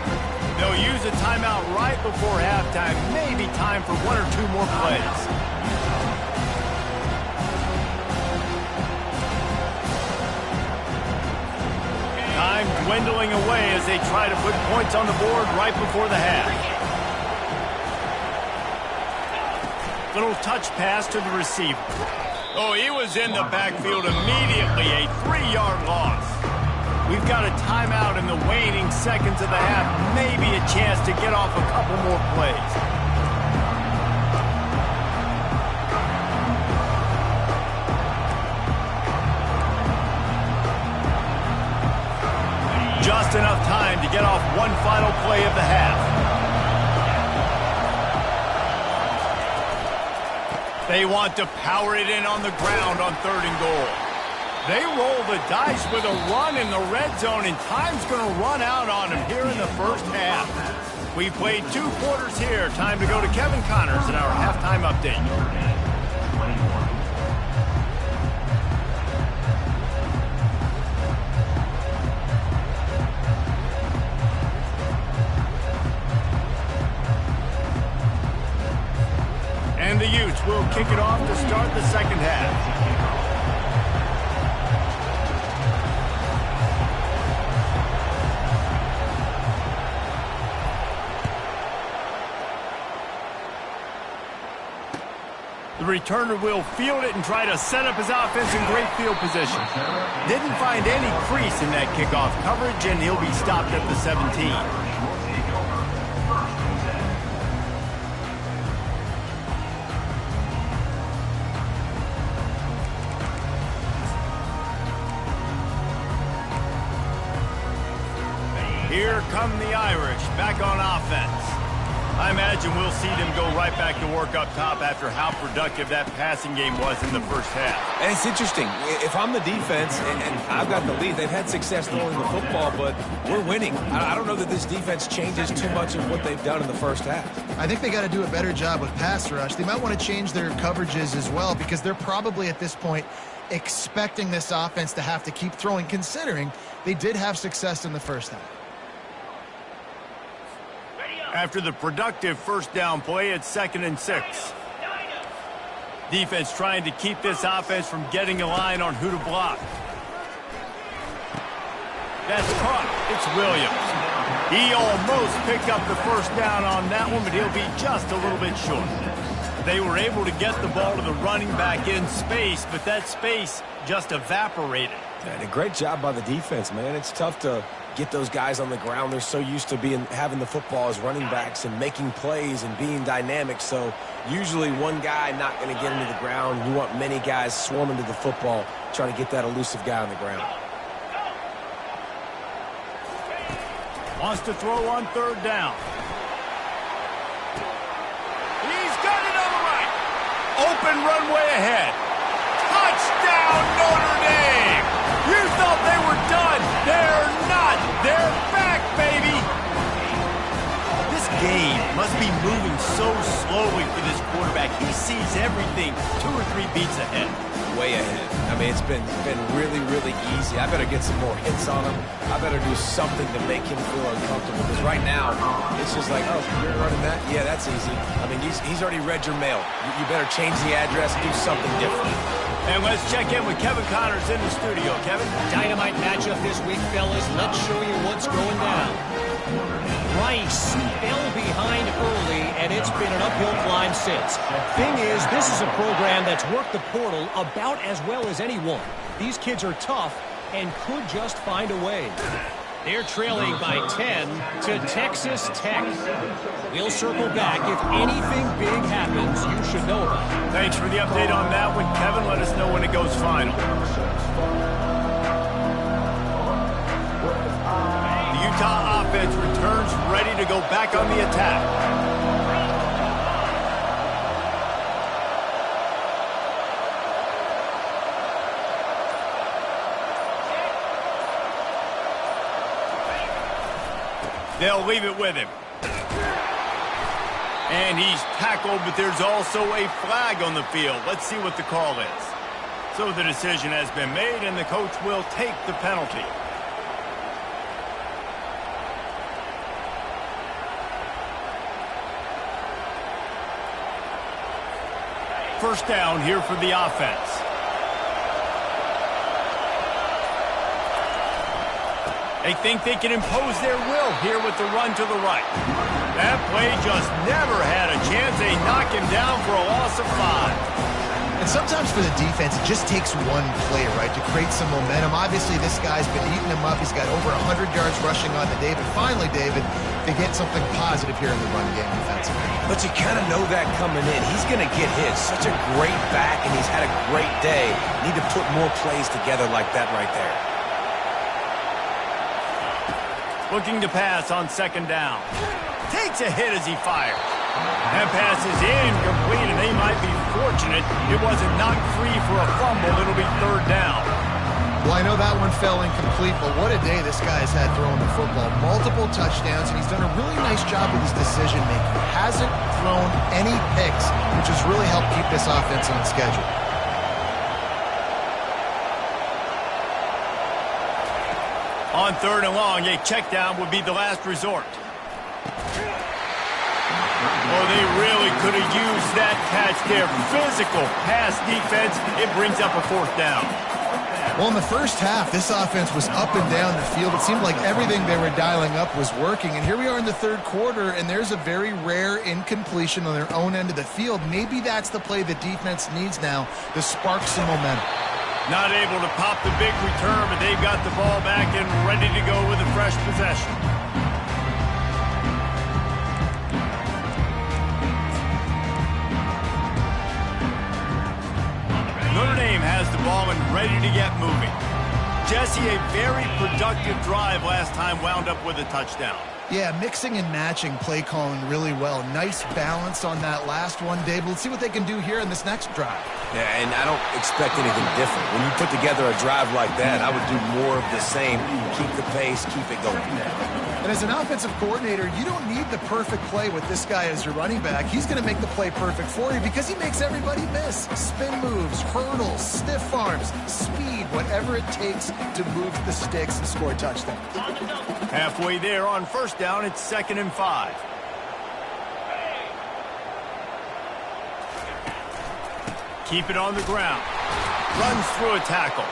S1: They'll use a timeout right before halftime. Maybe time for 1 or 2 more plays. dwindling away as they try to put points on the board right before the half. Little touch pass to the receiver. Oh, he was in the backfield immediately. A 3-yard loss. We've got a timeout in the waning seconds of the half. Maybe a chance to get off a couple more plays. Just enough time to get off one final play of the half. They want to power it in on the ground on 3rd and goal. They roll the dice with a run in the red zone, and time's going to run out on them here in the first half. We've played 2 quarters here. Time to go to Kevin Connors in our halftime update. And the Utes will kick it off to start the second half. The returner will field it and try to set up his offense in great field position. Didn't find any crease in that kickoff coverage, and he'll be stopped at the 17. Here come the Irish back on offense. I imagine we'll see them go right back to work up top after how productive that passing game was in the first half.
S3: And it's interesting. If I'm the defense and I've got the lead, they've had success throwing the football, but we're winning. I don't know that this defense changes too much of what they've done in the first half.
S2: I think they got to do a better job with pass rush. They might want to change their coverages as well, because they're probably at this point expecting this offense to have to keep throwing, considering they did have success in the first half.
S1: After the productive first down play, it's 2nd and 6. Defense trying to keep this offense from getting a line on who to block. That's caught. It's Williams. He almost picked up the first down on that one, but he'll be just a little bit short. They were able to get the ball to the running back in space, but that space just evaporated.
S3: And a great job by the defense, man. It's tough to get those guys on the ground. They're so used to having the football as running backs and making plays and being dynamic. So usually one guy not going to get into the ground. You want many guys swarming to the football, trying to get that elusive guy on the ground.
S1: Wants to throw on 3rd down. He's got it on the right. Open runway ahead. Touchdown, Notre Dame! You thought they were done. They're not. They're back, baby. This game must be moving so slowly for this quarterback. He sees everything 2 or 3 beats ahead.
S3: Way ahead. I mean, it's been really, really easy. I better get some more hits on him. I better do something to make him feel uncomfortable, because right now it's just like, oh, you're running that? Yeah, that's easy. I mean, he's already read your mail. You better change the address, do something different.
S1: And let's check in with Kevin Connors in the studio. Kevin?
S4: Dynamite matchup this week, fellas. Let's show you what's going down. Rice fell behind early, and it's been an uphill climb since. Thing is, this is a program that's worked the portal about as well as anyone. These kids are tough and could just find a way. They're trailing by 10 to Texas Tech. We'll circle back. If anything big happens, you should know about it.
S1: Thanks for the update on that one, Kevin. Let us know when it goes final. The Utah offense returns ready to go back on the attack. They'll leave it with him. And he's tackled, but there's also a flag on the field. Let's see what the call is. So the decision has been made, and the coach will take the penalty. First down here for the offense. They think they can impose their will here with the run to the right. That play just never had a chance. They knock him down for a loss of 5.
S2: And sometimes for the defense, it just takes one play, right, to create some momentum. Obviously, this guy's been eating him up. He's got over 100 yards rushing on to David. Finally, David, they get something positive here in the run game defensively.
S3: But you kind of know that coming in. He's going to get hit. Such a great back, and he's had a great day. Need to put more plays together like that right there.
S1: Looking to pass on 2nd down. Takes a hit as he fires. That pass is incomplete, and they might be fortunate it wasn't knocked free for a fumble. It'll be 3rd down.
S2: Well, I know that one fell incomplete, but what a day this guy's had throwing the football. Multiple touchdowns, and he's done a really nice job with his decision-making. Hasn't thrown any picks, which has really helped keep this offense on schedule.
S1: On 3rd and long, a check down would be the last resort. Oh, they really could have used that catch there. Physical pass defense. It brings up a 4th down.
S2: Well, in the first half, this offense was up and down the field. It seemed like everything they were dialing up was working. And here we are in the 3rd quarter, and there's a very rare incompletion on their own end of the field. Maybe that's the play the defense needs now to spark some momentum.
S1: Not able to pop the big return, but they've got the ball back and ready to go with a fresh possession. Notre Dame has the ball and ready to get moving. Jesse, a very productive drive last time wound up with a touchdown.
S2: Yeah, mixing and matching play calling really well. Nice balance on that last one, Dave. Let's see what they can do here in this next drive.
S3: Yeah, and I don't expect anything different. When you put together a drive like that, I would do more of the same. Keep the pace, keep it going.
S2: And as an offensive coordinator, you don't need the perfect play with this guy as your running back. He's going to make the play perfect for you because he makes everybody miss. Spin moves, hurdles, stiff arms, speed, whatever it takes to move the sticks and score a touchdown.
S1: Halfway there on 1st down, it's 2nd and 5. Keep it on the ground. Runs through a tackle.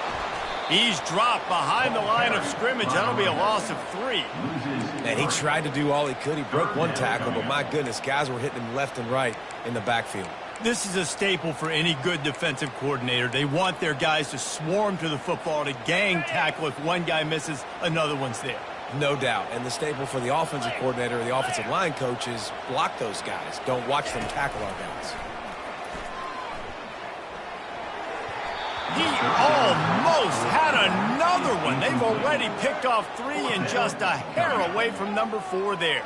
S1: He's dropped behind the line of scrimmage. That'll be a loss of 3.
S3: And he tried to do all he could. He broke one tackle, but my goodness, guys were hitting him left and right in the backfield.
S1: This is a staple for any good defensive coordinator. They want their guys to swarm to the football, to gang tackle. If one guy misses, another one's there.
S3: No doubt. And the staple for the offensive coordinator or the offensive line coach is block those guys. Don't watch them tackle our guys.
S1: He almost had another one. They've already picked off 3 and just a hair away from number 4 there.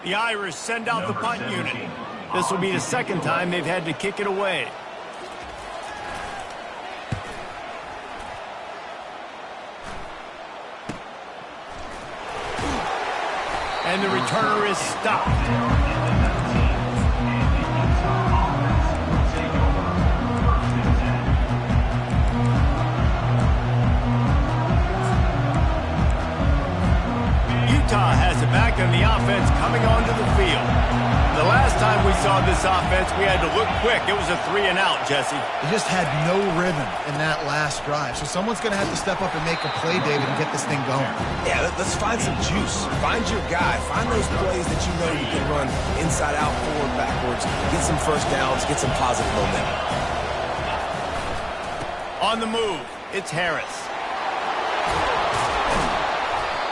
S1: The Irish send out the punt unit. This will be the 2nd time they've had to kick it away. And the returner is stopped. Utah has it back on the offense coming onto the field. The last time we saw this offense, we had to look quick. It was a 3 and out, Jesse.
S2: They just had no rhythm in that last drive. So someone's going to have to step up and make a play, David, and get this thing going.
S3: Yeah, let's find some juice. Find your guy. Find those plays that you know you can run inside out, forward, backwards. Get some 1st downs. Get some positive momentum.
S1: On the move, it's Harris.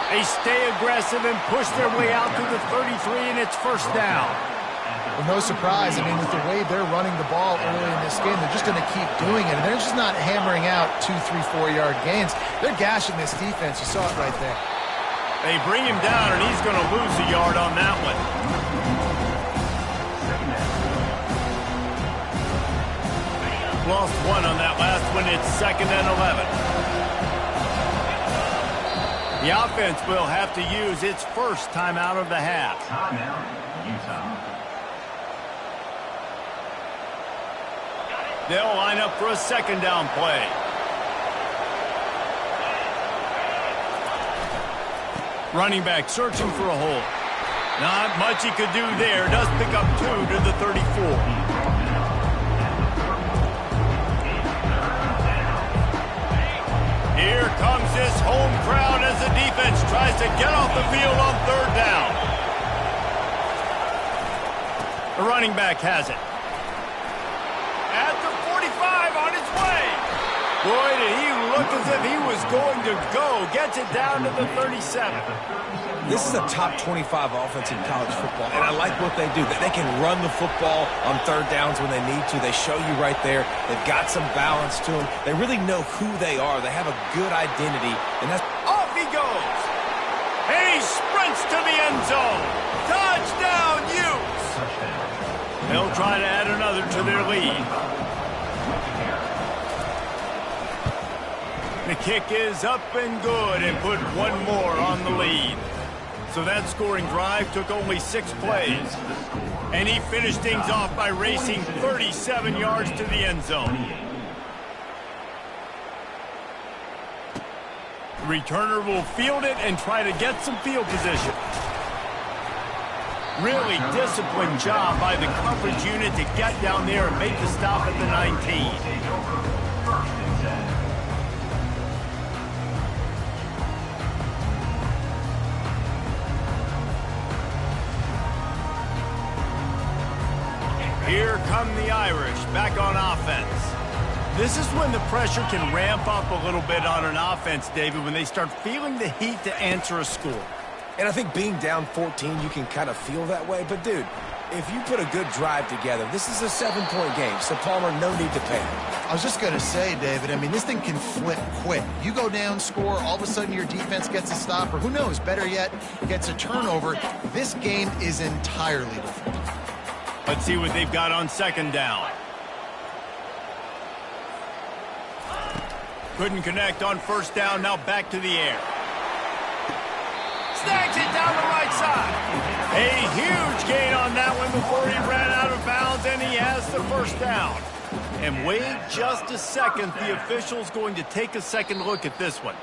S1: They stay aggressive and push their way out to the 33, and it's 1st down.
S2: Well, no surprise. I mean, with the way they're running the ball early in this game, they're just going to keep doing it. And they're just not hammering out 2, 3, 4-yard gains. They're gashing this defense. You saw it right there.
S1: They bring him down, and he's going to lose a yard on that one. Lost 1 on that last one. It's 2nd and 11. The offense will have to use its first timeout of the half.
S5: Timeout, Utah.
S1: They'll line up for a 2nd down play. Running back searching for a hole. Not much he could do there. Does pick up 2 to the 34. Here comes this home crowd as the defense tries to get off the field on third down. The running back has it. At the 45, on its way. Boy, did he look as if he was going to go. Gets it down to the 37.
S3: This is a top 25 offense in college football, and I like what they do. They can run the football on third downs when they need to. They show you right there. They've got some balance to them. They really know who they are. They have a good identity, and that's...
S1: Off he goes. And he sprints to the end zone. Touchdown, Utes. They'll try to add another to their lead. The kick is up and good and put one more on the lead. So that scoring drive took only 6 plays. And he finished things off by racing 37 yards to the end zone. The returner will field it and try to get some field position. Really disciplined job by the coverage unit to get down there and make the stop at the 19. Here come the Irish, back on offense. This is when the pressure can ramp up a little bit on an offense, David, when they start feeling the heat to answer a score.
S3: And I think being down 14, you can kind of feel that way. But, dude, if you put a good drive together, this is a 7-point game. So, Palmer, no need to panic.
S2: I was just going to say, David, I mean, this thing can flip quick. You go down, score, all of a sudden your defense gets a stop, or who knows, better yet, gets a turnover. This game is entirely different.
S1: Let's see what they've got on second down. Couldn't connect on first down, now back to the air. Snags it down the right side. A huge gain on that one before he ran out of bounds, and he has the first down. And wait just a second, the official's going to take a second look at this one.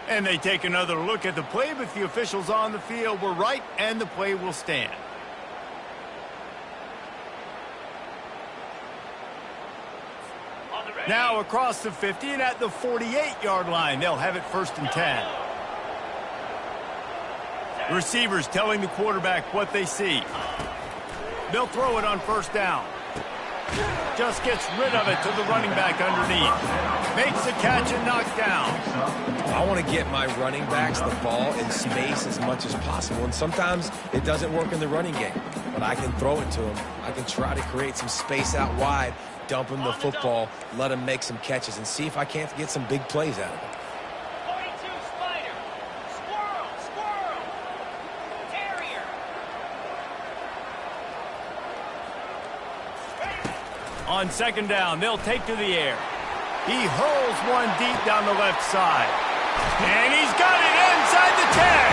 S1: And they take another look at the play, but the officials on the field were right, and the play will stand. Now across the 50 and at the 48-yard line, they'll have it first and 10. Receivers telling the quarterback what they see. They'll throw it on first down. Just gets rid of it to the running back underneath. Makes the catch and knocked down.
S3: I want to get my running backs the ball in space as much as possible. And sometimes it doesn't work in the running game. But I can throw it to them. I can try to create some space out wide, dump him the football, let him make some catches, and see if I can't get some big plays out of him.
S4: 42 Spider. Squirrel. Terrier.
S1: On second down, they'll take to the air. He hurls one deep down the left side. And he's got it inside the 10.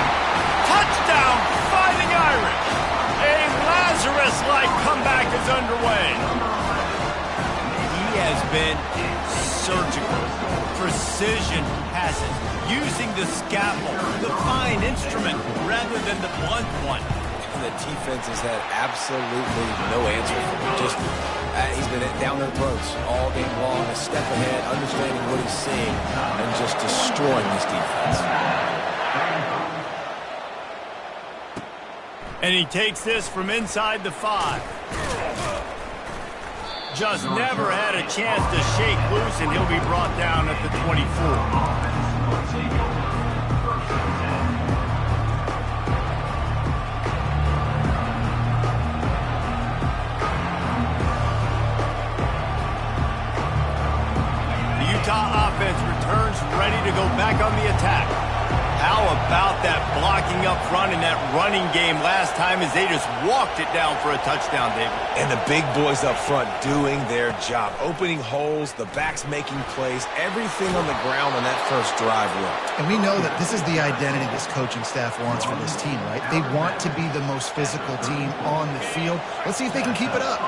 S1: Touchdown, Fighting Irish. A Lazarus-like comeback is underway. He has been surgical. Precision passes. Using the scalpel, the fine instrument, rather than the blunt one.
S3: The defense has had absolutely no answer for him. Just, he's been down their throats all game long, a step ahead, understanding what he's seeing, and just destroying this defense.
S1: And he takes this from inside the 5. Just never had a chance to shake loose, and he'll be brought down at the 24. Utah offense returns ready to go back on the attack. How about that blocking up front in that running game last time as they just walked it down for a touchdown, David?
S3: And the big boys up front doing their job, opening holes, the backs making plays, everything on the ground on that first drive worked.
S2: And we know that this is the identity this coaching staff wants for this team, right? They want to be the most physical team on the field. Let's see if they can keep it up.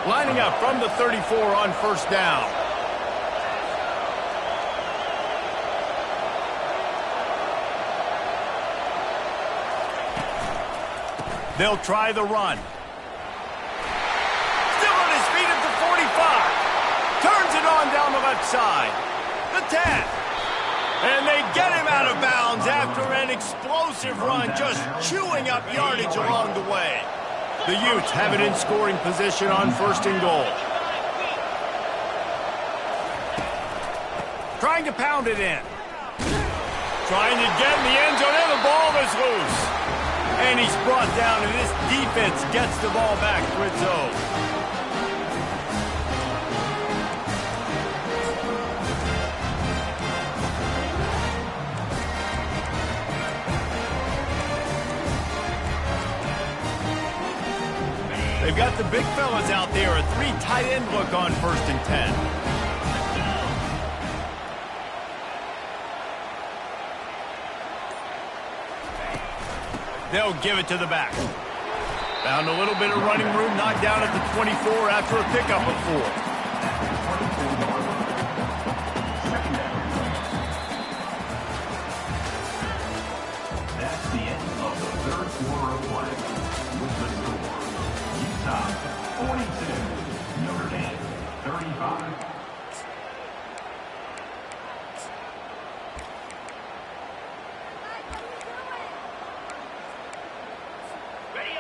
S1: Lining up from the 34 on first down. They'll try the run. Still on his feet at the 45. Turns it on down the left side. The 10. And they get him out of bounds after an explosive run, just chewing up yardage along the way. The Utes have it in scoring position on 1st and goal. Trying to pound it in. Trying to get in the end zone, and the ball is loose. And he's brought down, and this defense gets the ball back for its own. They've got the big fellas out there, a 3 tight end look on 1st and 10. They'll give it to the back. Found a little bit of running room, knocked down at the 24 after a pickup of 4.
S5: That's the end of the 3rd quarter of play. With the score, Utah 42, Notre Dame 35.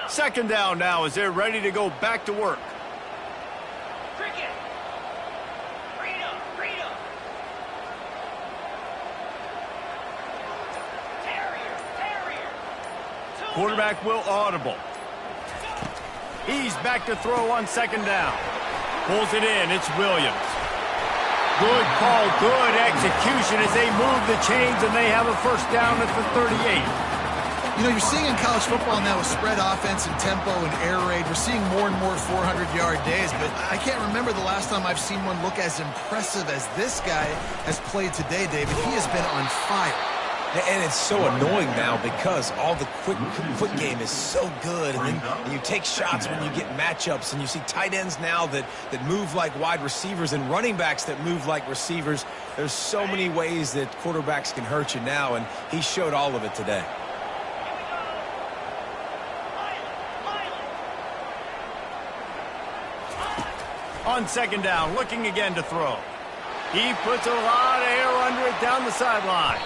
S1: Second down now as they're ready to go back to work.
S6: Cricket. Freedom. Terrier.
S1: Quarterback will audible. He's back to throw on 2nd down. Pulls it in. It's Williams. Good call, good execution as they move the chains, and they have a 1st down at the 38.
S2: You know, you're seeing in college football now with spread offense and tempo and air raid, we're seeing more and more 400-yard days, but I can't remember the last time I've seen one look as impressive as this guy has played today, David. He has been on fire.
S3: And it's so annoying now because all the quick game is so good, and then you take shots when you get matchups, and you see tight ends now that move like wide receivers and running backs that move like receivers. There's so many ways that quarterbacks can hurt you now, and he showed all of it today.
S1: On 2nd down, looking again to throw. He puts a lot of air under it down the sideline.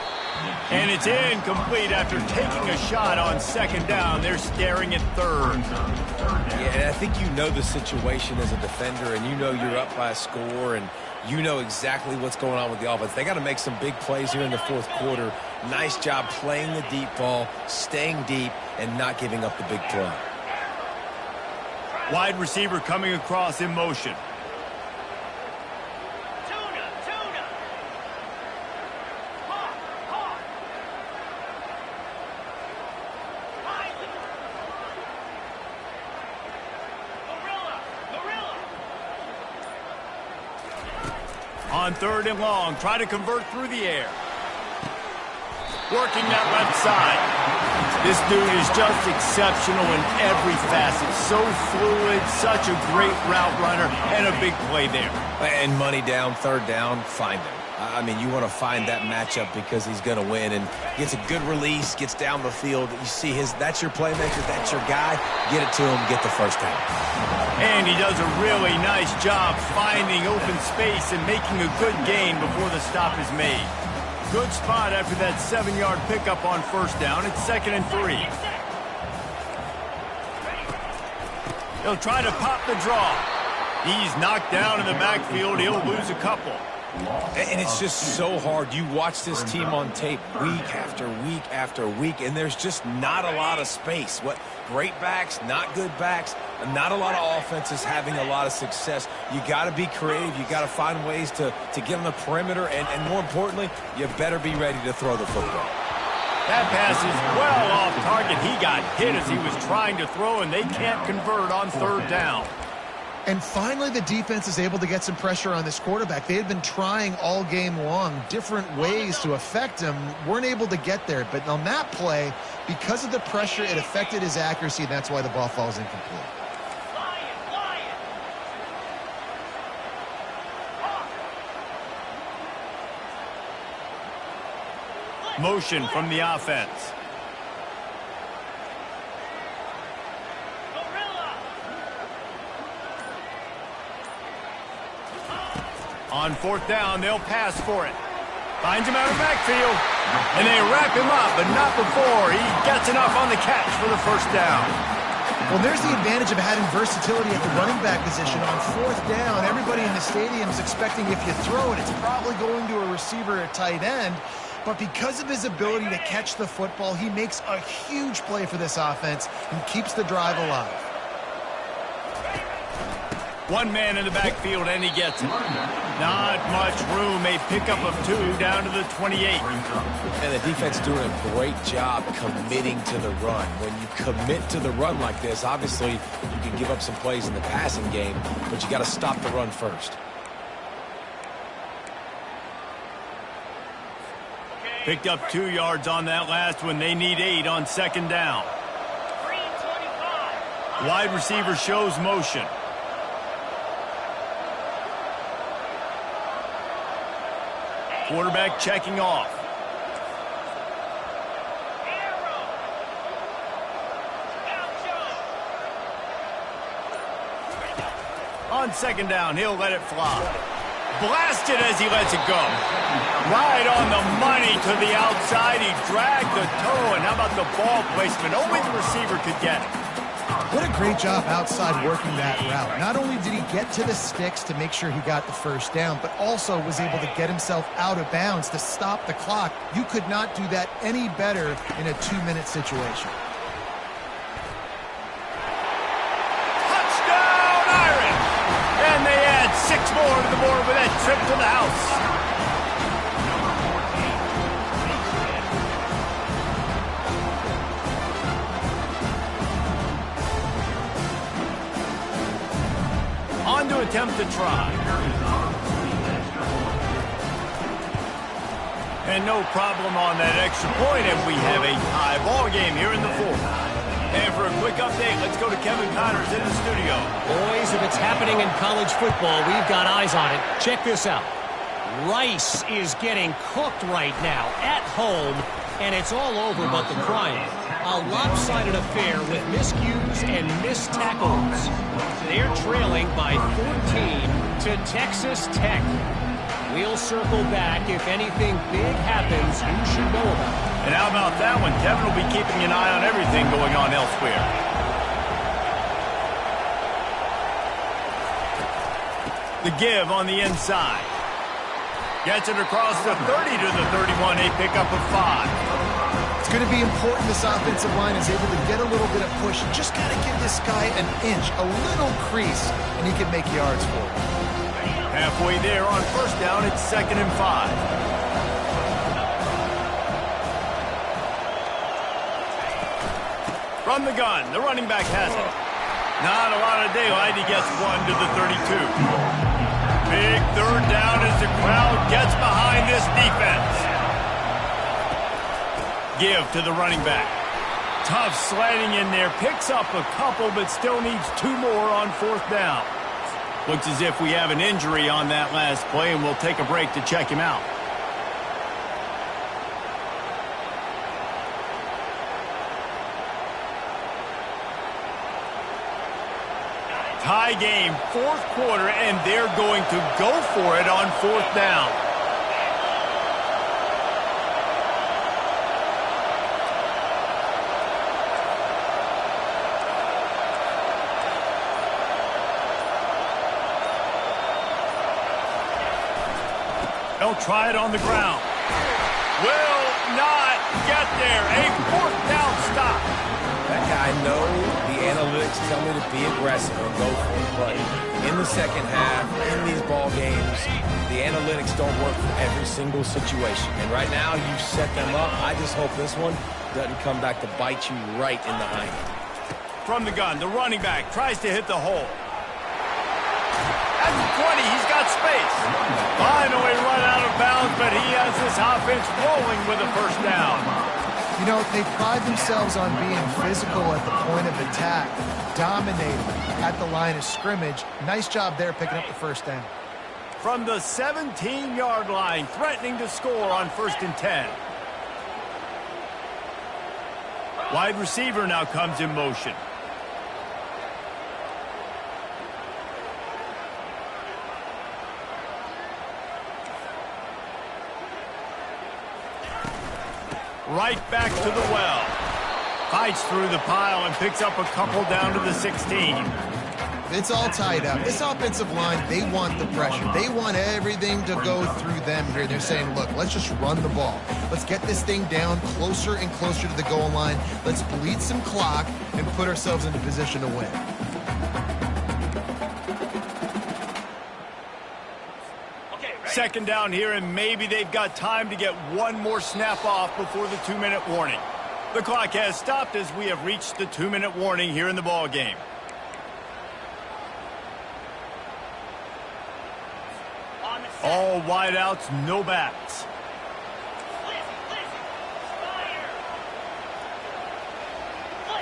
S1: And it's incomplete after taking a shot on 2nd down. They're staring at 3rd.
S3: Yeah, and I think you know the situation as a defender, and you know you're up by a score, and you know exactly what's going on with the offense. They got to make some big plays here in the 4th quarter. Nice job playing the deep ball, staying deep, and not giving up the big play.
S1: Wide receiver coming across in motion.
S6: Tuna. Hawk. Miley. Gorilla.
S1: On 3rd and long, try to convert through the air. Working that left side. This dude is just exceptional in every facet. So fluid, such a great route runner, and a big play there.
S3: And money down, 3rd down, find him. I mean, you want to find that matchup because he's going to win, and gets a good release, gets down the field. You see that's your playmaker, that's your guy. Get it to him, get the 1st down.
S1: And he does a really nice job finding open space and making a good gain before the stop is made. Good spot after that 7-yard pickup on 1st down. It's 2nd and 3. He'll try to pop the draw. He's knocked down in the backfield. He'll lose a couple.
S3: And it's just so hard. You watch this team on tape week after week after week, and there's just not a lot of space. Great backs, not good backs, not a lot of offenses having a lot of success. You got to be creative. You got to find ways to get on the perimeter, and more importantly, you better be ready to throw the football.
S1: That pass is well off target. He got hit as he was trying to throw, and they can't convert on 3rd down.
S2: And finally, the defense is able to get some pressure on this quarterback. They had been trying all game long different ways to affect him, weren't able to get there. But on that play, because of the pressure, it affected his accuracy, and that's why the ball falls incomplete.
S1: Motion from the offense. On 4th down, they'll pass for it. Finds him out of backfield. And they wrap him up, but not before he gets enough on the catch for the first down.
S2: Well, there's the advantage of having versatility at the running back position. On fourth down, everybody in the stadium is expecting if you throw it, it's probably going to a receiver or tight end. But because of his ability to catch the football, he makes a huge play for this offense and keeps the drive alive.
S1: One man in the backfield, and he gets it. Not much room. A pickup of 2 down to the 28.
S3: And the defense doing a great job committing to the run. When you commit to the run like this, obviously you can give up some plays in the passing game, but you got to stop the run first.
S1: Picked up 2 yards on that last one. They need 8 on second down.
S6: 3:25.
S1: Wide receiver shows motion. Quarterback checking off.
S6: Arrow. Gaucho.
S1: On second down, he'll let it fly. Blasted as he lets it go. Right on the money to the outside. He dragged the toe, and how about the ball placement? Only the receiver could get it.
S2: What a great job outside working that route. Not only did he get to the sticks to make sure he got the first down, but also was able to get himself out of bounds to stop the clock. You could not do that any better in a 2-minute situation.
S1: Touchdown, Irish! And they add 6 more to the board with that trip to the house. On to attempt to try. And no problem on that extra point, and we have a tie ball game here in the 4th. And for a quick update, let's go to Kevin Connors in the studio.
S4: Boys, if it's happening in college football, we've got eyes on it. Check this out. Rice is getting cooked right now at home, and it's all over but the crying. A lopsided affair with miscues and missed tackles. They're trailing by 14 to Texas Tech. We'll circle back. If anything big happens, you should know about it.
S1: And how about that one? Kevin will be keeping an eye on everything going on elsewhere. The give on the inside. Gets it across the 30 to the 31, a pickup of 5.
S2: It's going to be important this offensive line is able to get a little bit of push. Just got to give this guy an inch, a little crease, and he can make yards for it.
S1: Halfway there on first down, it's 2nd and 5. From the gun, the running back has it. Not a lot of daylight. He gets 1 to the 32. Big 3rd down as the crowd gets behind this defense. Give to the running back. Tough sliding in there. Picks up a couple, but still needs 2 more on 4th down. Looks as if we have an injury on that last play, and we'll take a break to check him out. Tie game, 4th quarter, and they're going to go for it on 4th down. They'll try it on the ground. Will not get there. A 4th down stop.
S3: That guy knows the analytics tell me to be aggressive and go for it. But in the second half, in these ball games, the analytics don't work for every single situation. And right now, you've set them up. I just hope this one doesn't come back to bite you right in the hind.
S1: From the gun, the running back tries to hit the hole. At the 20, he's got space. Finally run out of bounds, but he has this offense rolling with a first down.
S2: You know, they pride themselves on being physical at the point of attack, dominating at the line of scrimmage. Nice job there picking up the first down.
S1: From the 17-yard line, threatening to score on 1st and 10. Wide receiver now comes in motion. Right back to the well. Fights through the pile and picks up a couple down to the 16.
S2: It's all tied up. This offensive line, they want the pressure. They want everything to go through them here. They're saying, look, let's just run the ball. Let's get this thing down closer and closer to the goal line. Let's bleed some clock and put ourselves into position to win.
S1: Second down here, and maybe they've got time to get one more snap off before the 2-minute warning. The clock has stopped as we have reached the 2-minute warning here in the ball game. All wideouts, no backs.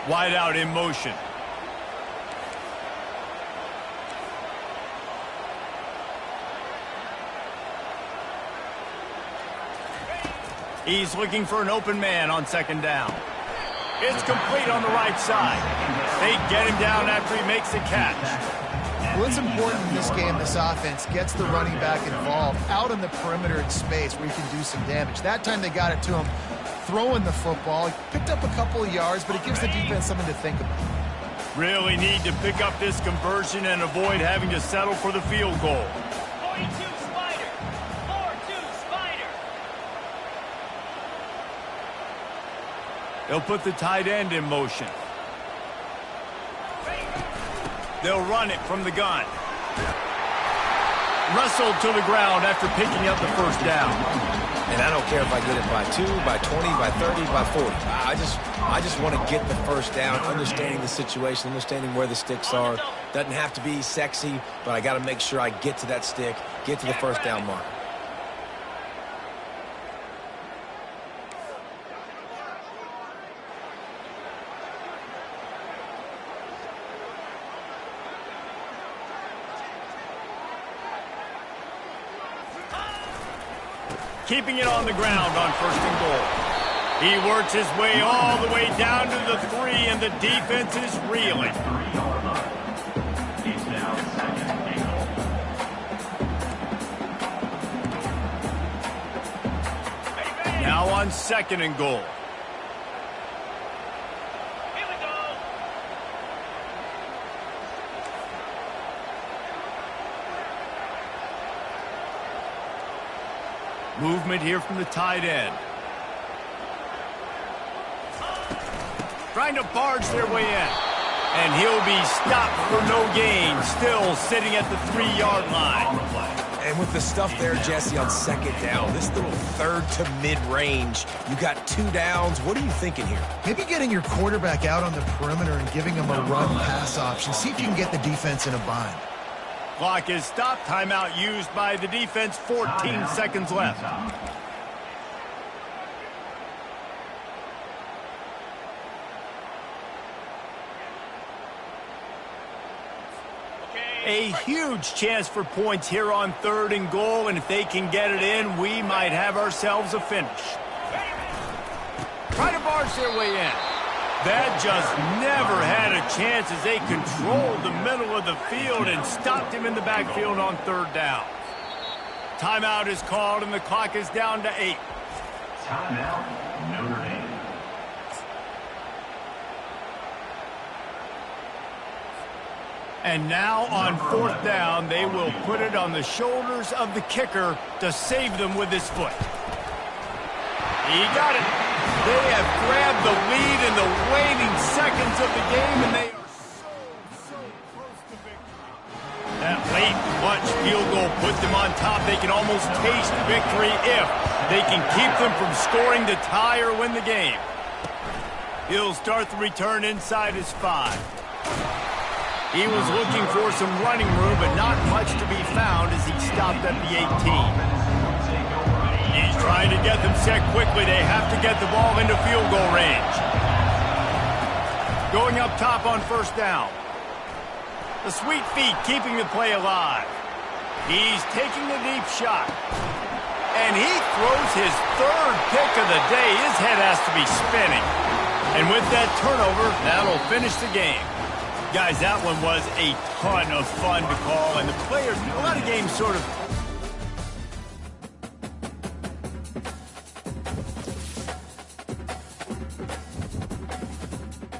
S1: Wideout in motion. He's looking for an open man on second down. It's complete on the right side. They get him down after he makes the catch.
S2: Well, it's important in this game, this offense gets the running back involved out on the perimeter in space where he can do some damage. That time they got it to him throwing the football. He picked up a couple of yards, but it gives the defense something to think about.
S1: Really need to pick up this conversion and avoid having to settle for the field goal.
S6: 42 Spider. 4-2 Spider.
S1: They'll put the tight end in motion. They'll run it from the gun. Wrestled to the ground after picking up the first down.
S3: And I don't care if I get it by 2, by 20, by 30, by 40. I just want to get the first down, understanding the situation, understanding where the sticks are. Doesn't have to be sexy, but I got to make sure I get to that stick, get to the first down mark.
S1: Keeping it on the ground on first and goal. He works his way all the way down to the 3, and the defense is reeling.
S5: It's now second and goal.
S1: Now on second and goal.
S6: Here we go.
S1: Movement here from the tight end. Trying to barge their way in. And he'll be stopped for no gain, still sitting at the 3-yard line.
S3: And with the stuff there, Jesse, on second down, this little third to mid-range, you got 2 downs. What are you thinking here?
S2: Maybe getting your quarterback out on the perimeter and giving him a run-pass option. See if you can get the defense in a bind.
S1: Clock is stopped. Timeout used by the defense. 14 seconds left. A huge chance for points here on third and goal, and if they can get it in, we might have ourselves a finish. Try to barge their way in. That just never had a chance as they controlled the middle of the field and stopped him in the backfield on third down. Timeout is called, and the clock is down to 8.
S5: Timeout, Notre Dame.
S1: And now on fourth down, they will put it on the shoulders of the kicker to save them with his foot. He got it. They have grabbed the lead in the waning seconds of the game, and they are so close to victory. That late clutch field goal put them on top. They can almost taste victory if they can keep them from scoring to tie or win the game. He'll start the return inside his 5. He was looking for some running room, but not much to be found as he stopped at the 18. He's trying to get them set quickly. They have to get the ball into field goal range. Going up top on first down. The sweet feet keeping the play alive. He's taking the deep shot. And he throws his third pick of the day. His head has to be spinning. And with that turnover, that'll finish the game. Guys, that one was a ton of fun to call, and the players, a lot of games sort of